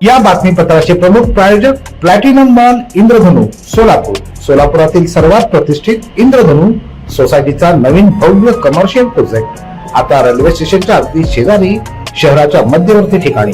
या बातमीपत्राचे प्रमुख प्रायोजक प्लॅटिनम मॉल इंद्रधनु सोलापूर। सोलापुरातील सर्वात प्रतिष्ठित इंद्रधनु सोसायटीचा नवीन भव्य कमर्शियल प्रोजेक्ट आता रेल्वे स्टेशनच्या अगदी शेजारी शहराच्या मध्यवर्ती ठिकाणी।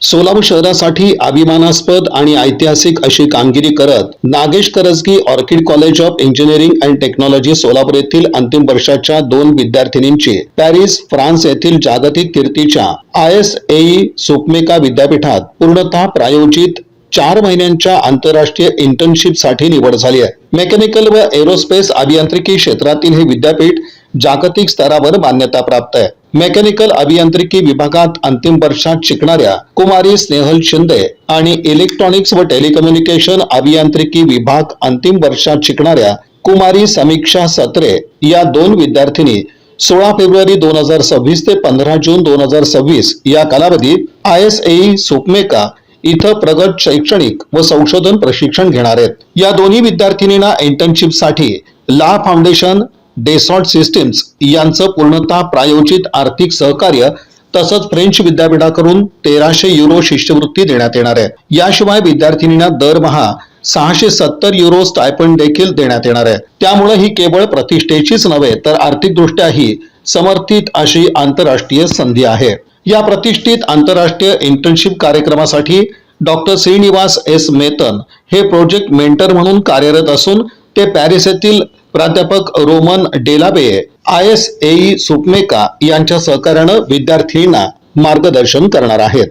सोलापूर शहरासाठी अभिमानास्पद आणि ऐतिहासिक अशी कामगिरी करत Nagesh Karajagi Orchid College of Engineering and Technology Solapur येथील अंतिम वर्षाच्या 2 विद्यार्थिनींची पॅरिस फ्रान्स येथील जागतिक कीर्तीच्या ISAE सुकमेका विद्यापीठात पूर्णतः प्रायोजित 4 महिन्यांच्या आंतरराष्ट्रीय इंटर्नशिप साठी निवड झाली आहे। मेकॅनिकल व एरोस्पेस अभियांत्रिकी क्षेत्रातील हे विद्यापीठ जागतिक स्तरावर मान्यता प्राप्त आहे। मेकॅनिकल अभियांत्रिकी विभागात अंतिम वर्षात शिकणाऱ्या कुमारी स्नेहल शिंदे आणि इलेक्ट्रॉनिक्स व टेलिकम्युनिकेशन अभियांत्रिकी विभाग अंतिम वर्षात शिकणाऱ्या कुमारी समीक्षा सत्रे या 2 विद्यार्थिनी 16 फेब्रुवारी 2026 ते 15 जून 2026 या कालावधीत ISAE सुकमेका इथं प्रगत शैक्षणिक व संशोधन प्रशिक्षण घेणार आहेत। या दोन्ही विद्यार्थिनींना इंटर्नशिप साठी ला फाउंडेशन, डेसॉल्ट सिस्टीम्स यांचं पूर्णतः प्रायोजित आर्थिक सहकार्य तसंच फ्रेंच विद्यापीठाकडून 1300 युरो शिष्यवृत्ती देण्यात येणार आहे। याशिवाय विद्यार्थिनींना दरमहा 670 युरो स्टायपंड देखील देण्यात येणार आहे। त्यामुळे ही केवळ प्रतिष्ठेचीच नव्हे तर आर्थिकदृष्ट्याही समर्थित अशी आंतरराष्ट्रीय संधी आहे। या प्रतिष्ठित आंतरराष्ट्रीय इंटर्नशिप कार्यक्रमासाठी डॉक्टर श्रीनिवास एस मेतन हे प्रोजेक्ट मेंटर म्हणून कार्यरत असून ते पॅरिस येथील प्राध्यापक रोमन डेलाबे ISAE सुकमेका यांच्या सहकार्याने विद्यार्थ्यांना मार्गदर्शन करणार आहेत।